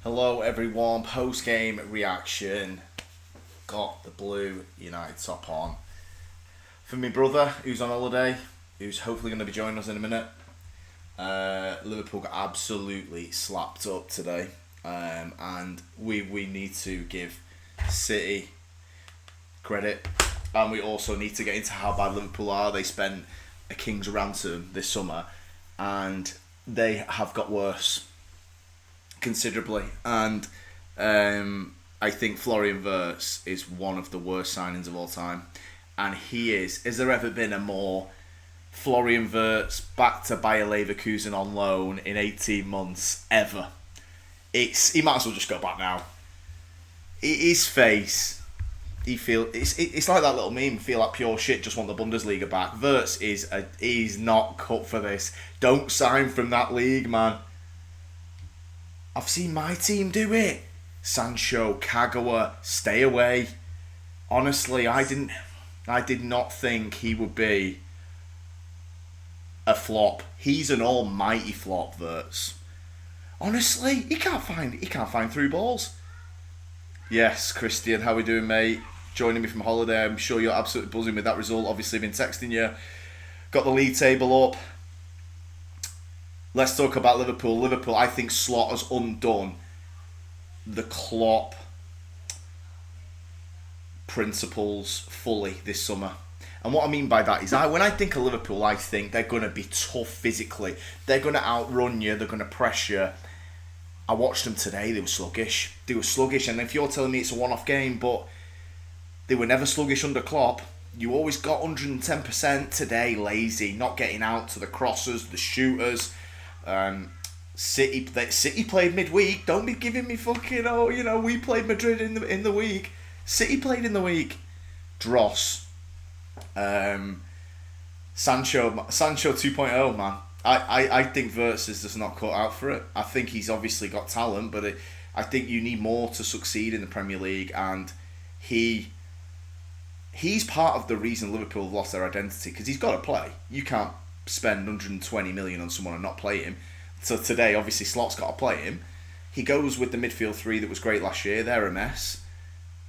Hello everyone, post-game reaction. Got the blue United top on. For my brother, who's on holiday, who's hopefully going to be joining us in a minute. Liverpool got absolutely slapped up today. And we need to give City credit. And we also need to get into how bad Liverpool are. They spent a king's ransom this summer. And they have got worse considerably, and I think Florian Wirtz is one of the worst signings of all time, and he is. Has there ever been a more Florian Wirtz back to Bayer Leverkusen on loan in 18 months ever? He might as well just go back now. His face, it's like that little meme. Feel like pure shit. Just want the Bundesliga back. Wirtz he's not cut for this. Don't sign from that league, man. I've seen my team do it. Sancho, Kagawa, stay away. Honestly, I did not think he would be a flop. He's an almighty flop, Wirtz. Honestly, he can't find through balls. Yes, Christian, how we doing, mate? Joining me from holiday. I'm sure you're absolutely buzzing with that result. Obviously, been texting you. Got the league table up. Let's talk about Liverpool. Liverpool, I think Slot has undone the Klopp principles fully this summer. And what I mean by that is, when I think of Liverpool, I think they're going to be tough physically. They're going to outrun you. They're going to press you. I watched them today. They were sluggish. And if you're telling me it's a one-off game, but they were never sluggish under Klopp. You always got 110%. Today, lazy, not getting out to the crossers, the shooters. City played midweek. Don't be giving me fucking we played Madrid in the week. City played in the week. Dross, Sancho 2.0, man. I think Wirtz is just not cut out for it. I think he's obviously got talent, but I think you need more to succeed in the Premier League, and he's part of the reason Liverpool have lost their identity, because he's got to play. You can't spend 120 million on someone and not play him. So today, obviously, Slot's got to play him. He goes with the midfield three that was great last year. They're a mess.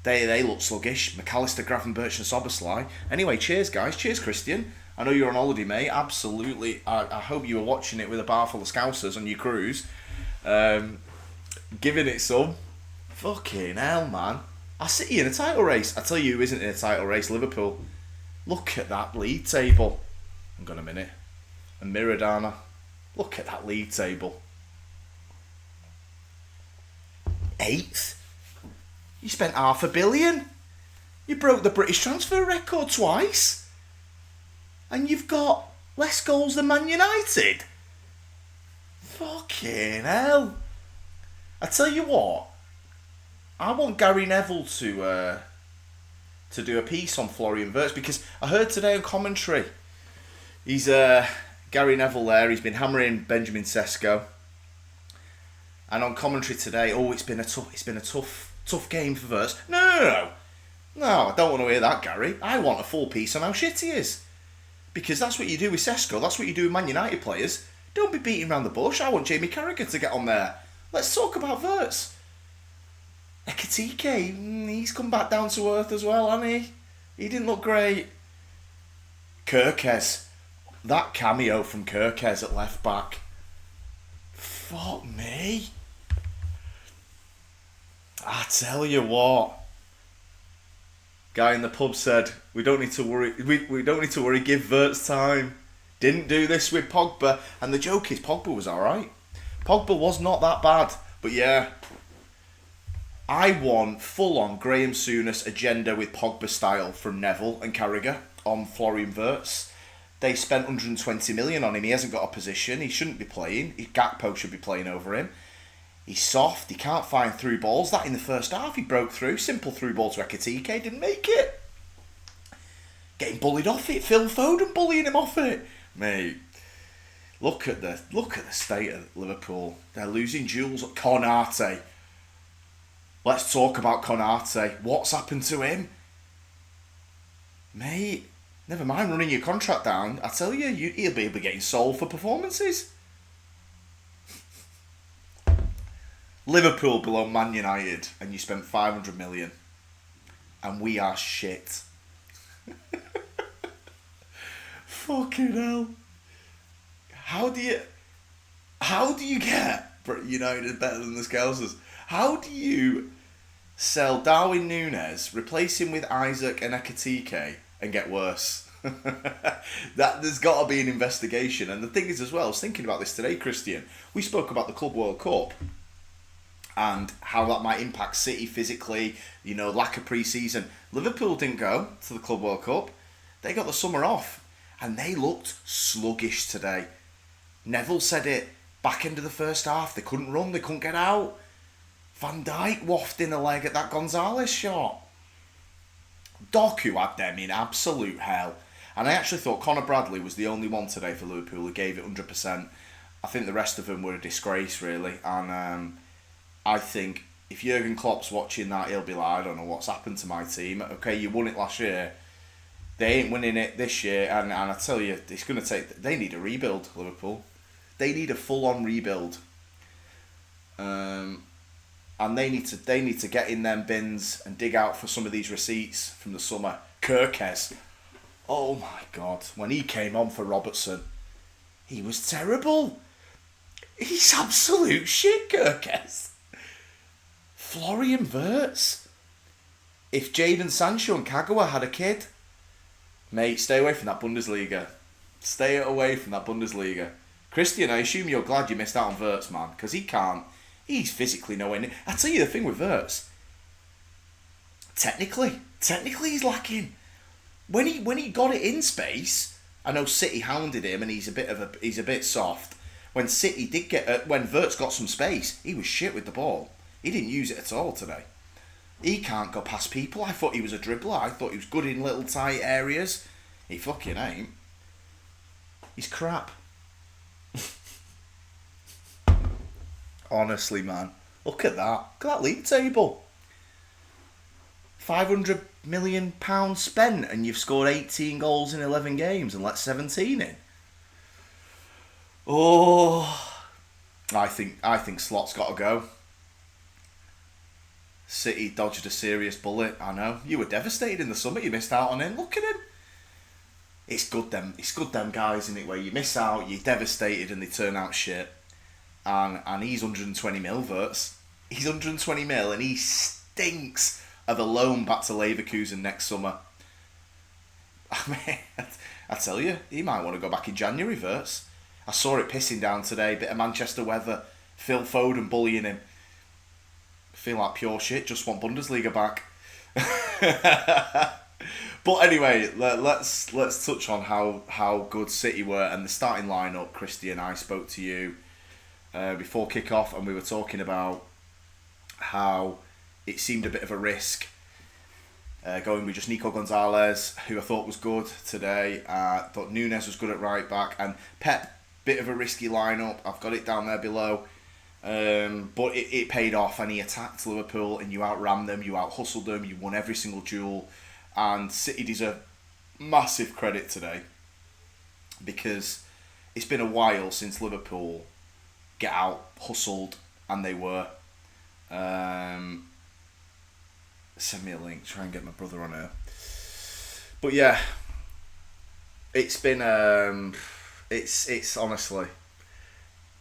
They look sluggish. McAllister, Gravenberch and Soboslai. Anyway, cheers, guys. Cheers, Christian. I know you're on holiday, mate. Absolutely. I hope you were watching it with a bar full of Scousers on your cruise. Giving it some. Fucking hell, man. I City in a title race. I tell you who isn't in a title race, Liverpool. Look at that league table. Hang on a minute. And Miradana. Look at that league table. 8th? You spent $500 million. You broke the British transfer record twice. And you've got less goals than Man United. Fucking hell. I tell you what. I want Gary Neville to do a piece on Florian Wirtz, because I heard today on commentary, he's Gary Neville there. He's been hammering Benjamin Sesko, and on commentary today, it's been a tough game for Wirtz. No, I don't want to hear that, Gary. I want a full piece on how shit he is, because that's what you do with Sesko. That's what you do with Man United players. Don't be beating around the bush. I want Jamie Carragher to get on there. Let's talk about Wirtz. Ekitike, he's come back down to earth as well, hasn't he? He didn't look great. Kirkes. That cameo from Kirkes at left back. Fuck me. I tell you what. Guy in the pub said, we don't need to worry. We don't need to worry. Give Wirtz time. Didn't do this with Pogba. And the joke is, Pogba was alright. Pogba was not that bad. But yeah, I want full-on Graham Souness agenda with Pogba style from Neville and Carragher on Florian Wirtz. They spent 120 million on him. He hasn't got a position. He shouldn't be playing. Gakpo should be playing over him. He's soft. He can't find through balls. That in the first half, he broke through. Simple through ball to Ekitike. Didn't make it. Getting bullied off it. Phil Foden bullying him off it. Mate, look at the state of Liverpool. They're losing duels. Konate. Let's talk about Konate. What's happened to him? Mate, never mind running your contract down. I tell you, he'll be getting sold for performances. Liverpool below Man United, and you spent 500 million, and we are shit. Fucking hell. How do you get United better than the Scousers? How do you sell Darwin Núñez, replace him with Isaac and Ekitike, and get worse? There's got to be an investigation. And the thing is as well, I was thinking about this today, Christian. We spoke about the Club World Cup and how that might impact City physically, lack of pre-season. Liverpool didn't go to the Club World Cup. They got the summer off and they looked sluggish today. Neville said it back end of the first half. They couldn't run, they couldn't get out. Van Dijk wafting a leg at that Gonzalez shot. Doku had them in absolute hell. And I actually thought Conor Bradley was the only one today for Liverpool who gave it 100%. I think the rest of them were a disgrace, really. And I think if Jurgen Klopp's watching that, he'll be like, I don't know what's happened to my team. Okay, you won it last year. They ain't winning it this year. And I tell you, it's going to take... They need a rebuild, Liverpool. They need a full-on rebuild. And they need to get in them bins and dig out for some of these receipts from the summer. Kirkes. Oh my God. When he came on for Robertson, he was terrible. He's absolute shit, Kirkes. Florian Wirtz. If Jadon Sancho and Kagawa had a kid, mate, stay away from that Bundesliga. Stay away from that Bundesliga. Christian, I assume you're glad you missed out on Wirtz, man, because he can't. He's physically nowhere near. I tell you the thing with Wirtz. Technically he's lacking. When he got it in space, I know City hounded him, and he's a bit soft. When City did when Wirtz got some space, he was shit with the ball. He didn't use it at all today. He can't go past people. I thought he was a dribbler. I thought he was good in little tight areas. He fucking ain't. He's crap. Honestly, man. Look at that. Look at that league table. £500 million spent and you've scored 18 goals in 11 games and let 17 in. Oh, I think Slot's got to go. City dodged a serious bullet. I know. You were devastated in the summer. You missed out on him. Look at him. It's good them guys, isn't it, where you miss out, you're devastated and they turn out shit. And he's 120 mil, Wirtz. He's 120 mil and he stinks of a loan back to Leverkusen next summer. I mean, I tell you, he might want to go back in January, Wirtz. I saw it pissing down today, bit of Manchester weather, Phil Foden bullying him. Feel like pure shit, just want Bundesliga back. But anyway, let's touch on how good City were and the starting lineup. Christian, I spoke to you before kick-off and we were talking about how it seemed a bit of a risk going with just Nico Gonzalez, who I thought was good today. Thought Núñez was good at right back, and Pep, bit of a risky lineup. I've got it down there below, but it paid off, and he attacked Liverpool, and you outran them, you out-hustled them, you won every single duel, and City deserve massive credit today because it's been a while since Liverpool get out-hustled, and they were. Send me a link, try and get my brother on here. But yeah, it's been it's honestly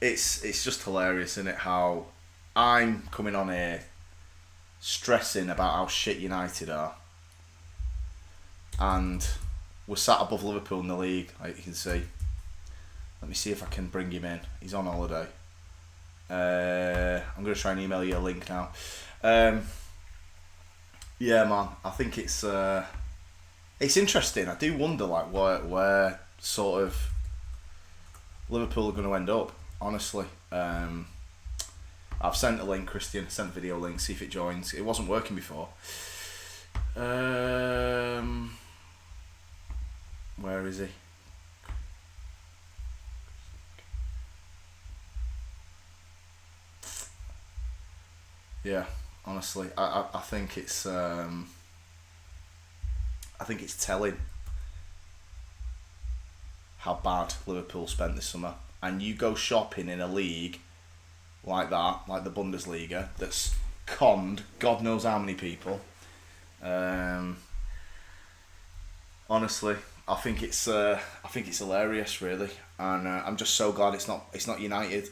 it's just hilarious, isn't it, how I'm coming on here stressing about how shit United are, and we're sat above Liverpool in the league, like you can see. Let me see if I can bring him in. He's on holiday. I'm going to try and email you a link now. Yeah, man, I think it's interesting. I do wonder like where sort of Liverpool are going to end up. Honestly, I've sent a link, Christian. I sent a video link. See if it joins. It wasn't working before. Where is he? Yeah. Honestly, I think it's telling how bad Liverpool spent this summer. And you go shopping in a league like that, like the Bundesliga, that's conned God knows how many people. Honestly, I think it's hilarious, really, and I'm just so glad it's not United.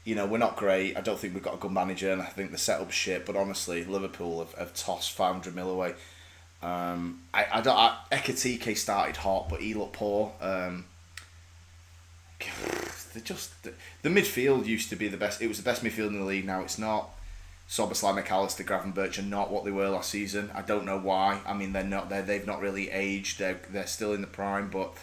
You know, we're not great. I don't think we've got a good manager, and I think the setup's shit. But honestly, Liverpool have tossed 500 mil away. Ekatike started hot, but he looked poor. The midfield used to be the best. It was the best midfield in the league. Now it's not. Soboslai, McAllister, Gravenberch are not what they were last season. I don't know why. I mean, they're not. They've not really aged. They're still in the prime. But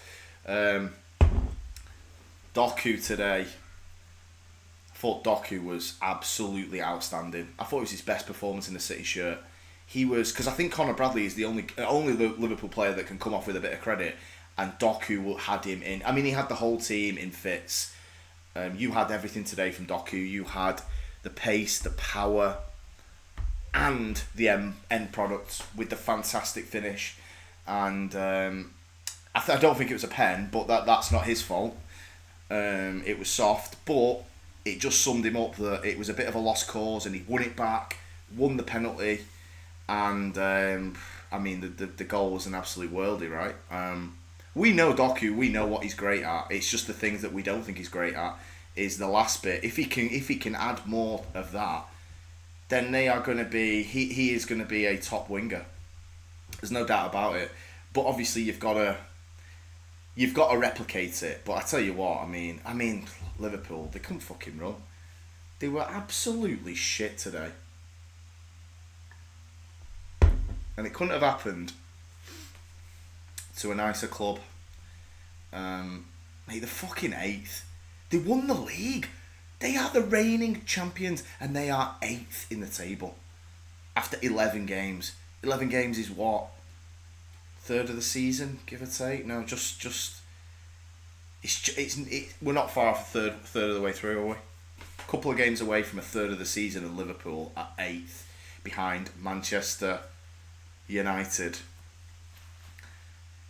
Doku today, I thought Doku was absolutely outstanding. I thought it was his best performance in the City shirt. He was, because I think Conor Bradley is the only Liverpool player that can come off with a bit of credit, and Doku had him in. I mean, he had the whole team in fits. You had everything today from Doku. You had the pace, the power, and the end product with the fantastic finish. And I don't think it was a pen, but that's not his fault. It was soft, but it just summed him up that it was a bit of a lost cause, and he won it back, won the penalty, and I mean the goal was an absolute worldie, right? We know Doku, we know what he's great at. It's just the things that we don't think he's great at is the last bit. If he can add more of that, then they are going to be. He is going to be a top winger. There's no doubt about it. But obviously you've got to replicate it. But I tell you what, I mean Liverpool, they couldn't fucking run. They were absolutely shit today. And it couldn't have happened to a nicer club. Mate, they're fucking 8th. They won the league. They are the reigning champions, and they are 8th in the table after 11 games. 11 games is what? Third of the season, give or take. No, just we're not far off a third of the way through, are we? A couple of games away from a third of the season, and Liverpool at 8th, behind Manchester United.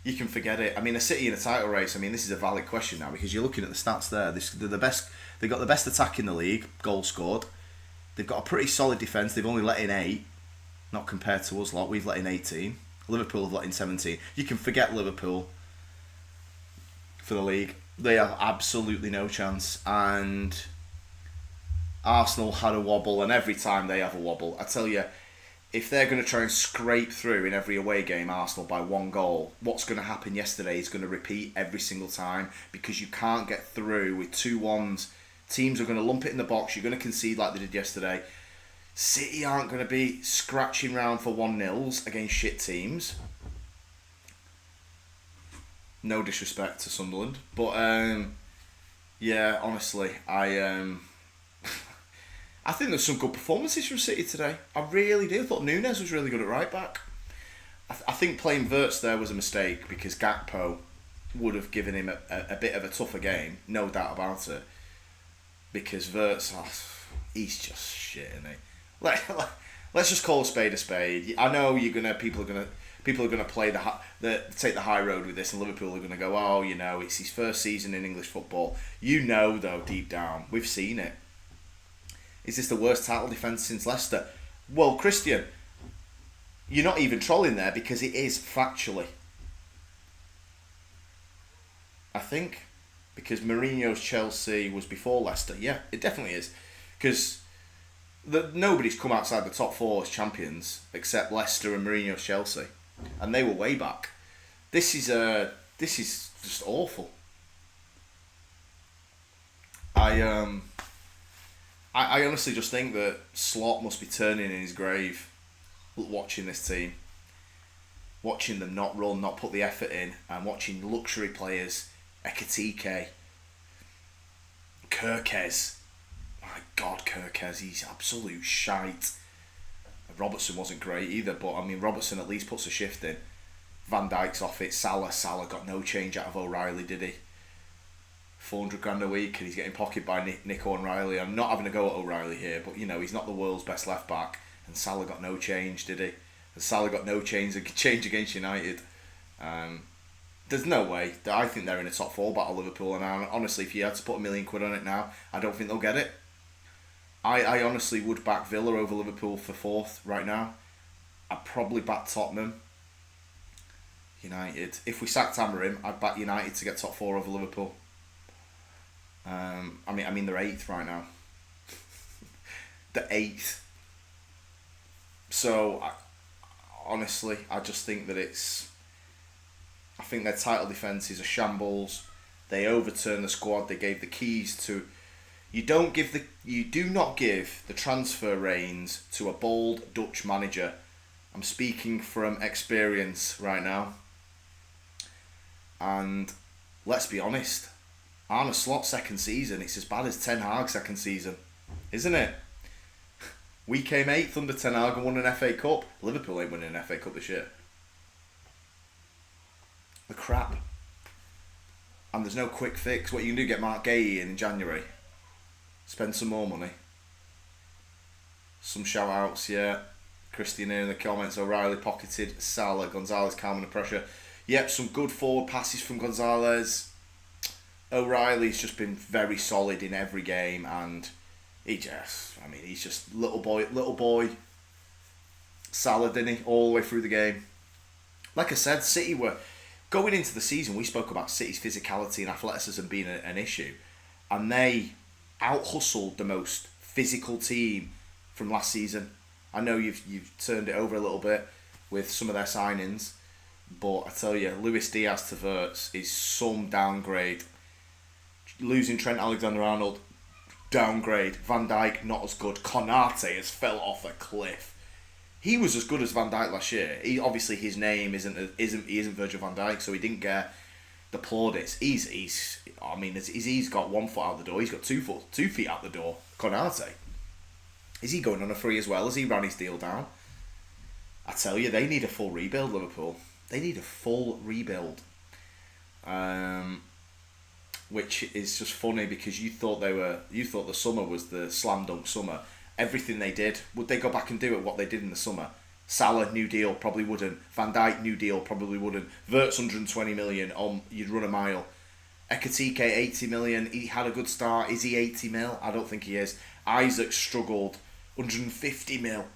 You can forget it. I mean, a City in a title race. I mean, this is a valid question now because you're looking at the stats there. They're the best. They've got the best attack in the league, goal scored. They've got a pretty solid defence. They've only let in 8, not compared to us lot. We've let in 18. Liverpool have let in 17. You can forget Liverpool for the league. They have absolutely no chance. And Arsenal had a wobble, and every time they have a wobble, I tell you, if they're going to try and scrape through in every away game, Arsenal, by 1 goal, what's going to happen yesterday is going to repeat every single time because you can't get through with 2-1s. Teams are going to lump it in the box. You're going to concede like they did yesterday. City aren't going to be scratching round for 1-0s against shit teams. No disrespect to Sunderland. But, yeah, honestly, I think there's some good performances from City today. I really do. I thought Nunes was really good at right back. I think playing Wirtz there was a mistake because Gakpo would have given him a bit of a tougher game, no doubt about it. Because Wirtz, he's just shit, isn't he? Let's just call a spade a spade. I know people are gonna play take the high road with this, and Liverpool are gonna go, oh, you know, it's his first season in English football. You know, though, deep down, we've seen it. Is this the worst title defence since Leicester? Well, Christian, you're not even trolling there because it is factually. I think. Because Mourinho's Chelsea was before Leicester. Yeah, it definitely is. Because nobody's come outside the top 4 as champions except Leicester and Mourinho's Chelsea. And they were way back. This is just awful. I honestly just think that Slot must be turning in his grave watching this team. Watching them not run, not put the effort in, and watching luxury players, Ekatike, Kirkez. My God, Kirkez, he's absolute shite. Robertson wasn't great either, but I mean, Robertson at least puts a shift in. Van Dijk's off it. Salah got no change out of O'Reilly, did he? 400 grand a week, and he's getting pocketed by Nick O'Reilly. I'm not having a go at O'Reilly here, but you know, he's not the world's best left back, and Salah got no change, did he? And Salah got no change against United. There's no way. I think they're in a top 4 battle, Liverpool, and honestly, if you had to put £1 million on it now, I don't think they'll get it. I honestly would back Villa over Liverpool for fourth right now. I'd probably back Tottenham. United. If we sacked Amorim, I'd back United to get top four over Liverpool. I mean they're eighth right now. They're eighth. So, honestly, I just think that I think their title defence is a shambles. They overturned the squad. They gave the keys to. You do not give the transfer reins to a bold Dutch manager. I'm speaking from experience right now. And let's be honest, Arne Slot's second season, it's as bad as Ten Hag's second season, isn't it? We came 8th under Ten Hag and won an FA Cup. Liverpool ain't winning an FA Cup this year. The crap. And there's no quick fix. What you can do, get Mark Gay in January. Spend some more money. Some shout outs, yeah. Christian in the comments, O'Reilly pocketed Salah, Gonzalez calming the pressure. Yep, some good forward passes from Gonzalez. O'Reilly's just been very solid in every game, and he's just little boy Salah, didn't he? All the way through the game. Like I said, City were going into the season. We spoke about City's physicality and athleticism being an issue, and they out-hustled the most physical team from last season. I know you've turned it over a little bit with some of their signings, but I tell you, Luis Diaz to Wirtz is some downgrade. Losing Trent Alexander-Arnold, downgrade. Van Dijk, not as good. Konate has fell off a cliff. He was as good as Van Dijk last year. Obviously his name isn't Virgil van Dijk, so he didn't get the plaudits. He's got 1 foot out the door. He's got 2 feet out the door. Konate. Is he going on a free as well? Has he ran his deal down? I tell you, they need a full rebuild, Liverpool. They need a full rebuild. Which is just funny because you thought the summer was the slam dunk summer. Everything they did, would they go back and do it what they did in the summer? Salah, new deal, probably wouldn't. Van Dijk, new deal, probably wouldn't. Wirtz, 120 million, you'd run a mile. Ekitike, 80 million, he had a good start. Is he 80 mil? I don't think he is. Isaac struggled, 150 mil.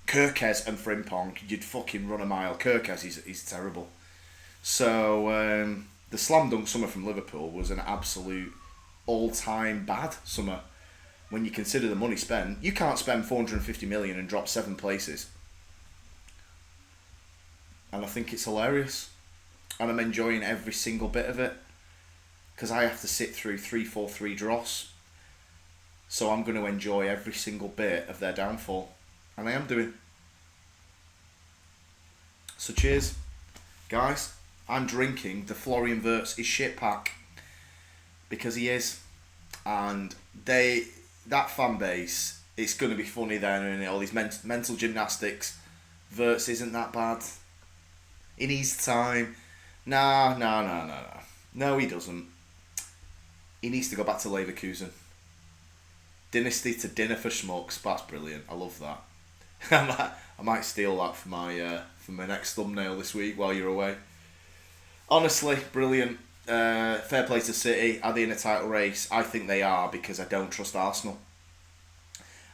Kirkes and Frimpong, you'd fucking run a mile. Kirkes, he's terrible. So, the slam dunk summer from Liverpool was an absolute all-time bad summer. When you consider the money spent, you can't spend 450 million and drop 7 places. And I think it's hilarious. And I'm enjoying every single bit of it. Because I have to sit through 3-4-3 dross. So I'm going to enjoy every single bit of their downfall. And I am doing. So cheers, guys. I'm drinking the Florian Wirtz is shit pack. Because he is. And that fan base, it's going to be funny then, and all these mental gymnastics. Wirtz isn't that bad. In his time. Nah. No, he doesn't. He needs to go back to Leverkusen. Dynasty to dinner for schmucks. That's brilliant. I love that. I might steal that for my next thumbnail this week while you're away. Honestly, brilliant. Fair play to City. Are they in a title race? I think they are, because I don't trust Arsenal.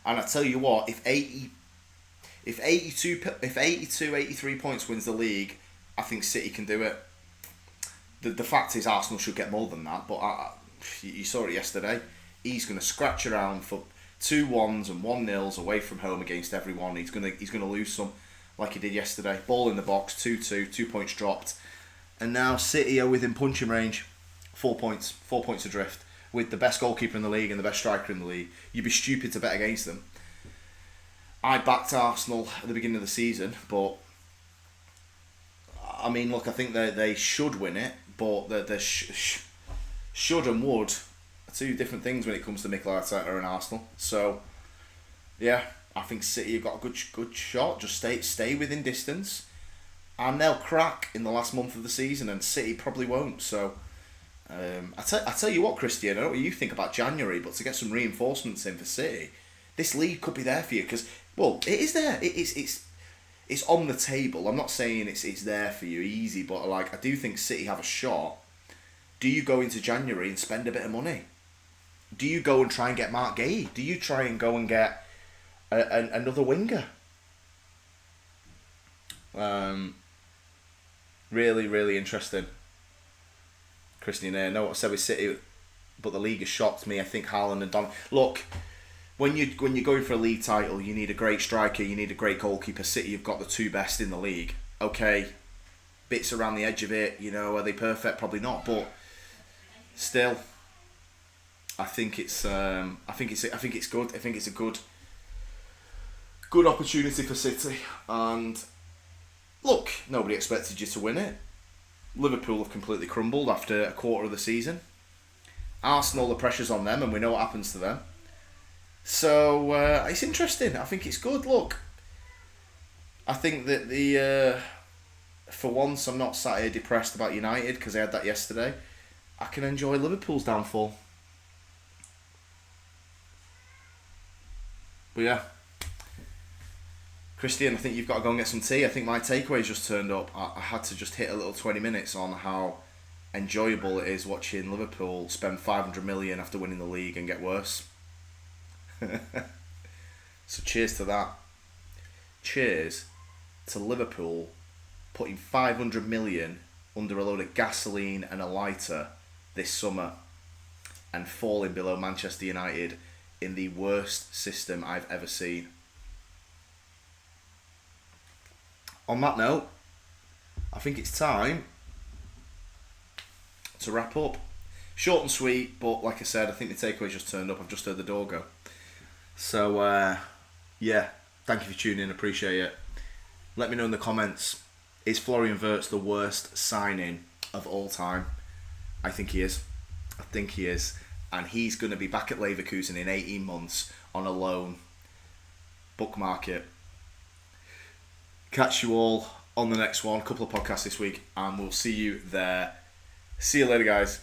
And I tell you what, if 82, 83 points wins the league, I think City can do it. The fact is, Arsenal should get more than that, but you saw it yesterday. He's going to scratch around for 2-1s and 1-0s away from home against everyone. He's going to lose some, like he did yesterday. Ball in the box, 2-2, 2 points dropped. And now City are within punching range, 4 points adrift, with the best goalkeeper in the league and the best striker in the league. You'd be stupid to bet against them. I backed Arsenal at the beginning of the season, but I mean, look, I think they should win it, but the should and would are 2 different things when it comes to Mikel Arteta and Arsenal. So, yeah, I think City have got a good shot. Just stay within distance. And they'll crack in the last month of the season, and City probably won't. So, I tell you what, Christian, I don't know what you think about January, but to get some reinforcements in for City, this league could be there for you, because, well, it is there. It's on the table. I'm not saying it's there for you easy, but I do think City have a shot. Do you go into January and spend a bit of money? Do you go and try and get Mark Gay? Do you try and go and get another winger? Really, really interesting. Christian, know what I said with City, but the league has shocked me. I think Haaland and Don. Look, when you're going for a league title, you need a great striker, you need a great goalkeeper. City have got the two best in the league. Okay, bits around the edge of it. Are they perfect? Probably not, but still, I think it's good. I think it's a good opportunity for City. And look, nobody expected you to win it. Liverpool have completely crumbled after a quarter of the season. Arsenal, the pressure's on them, and we know what happens to them. So it's interesting. I think it's good. Look, I think that for once, I'm not sat here depressed about United because I had that yesterday. I can enjoy Liverpool's downfall. But yeah. Christian, I think you've got to go and get some tea. I think my takeaway's just turned up. I had to just hit a little 20 minutes on how enjoyable it is watching Liverpool spend 500 million after winning the league and get worse. So cheers to that. Cheers to Liverpool putting 500 million under a load of gasoline and a lighter this summer and falling below Manchester United in the worst system I've ever seen. On that note, I think it's time to wrap up. Short and sweet, but like I said, I think the takeaway just turned up. I've just heard the door go. So, yeah, thank you for tuning in. Appreciate it. Let me know in the comments, is Florian Wirtz the worst signing of all time? I think he is. And he's going to be back at Leverkusen in 18 months on a loan. Bookmark it. Catch you all on the next one. A couple of podcasts this week, and we'll see you there. See you later, guys.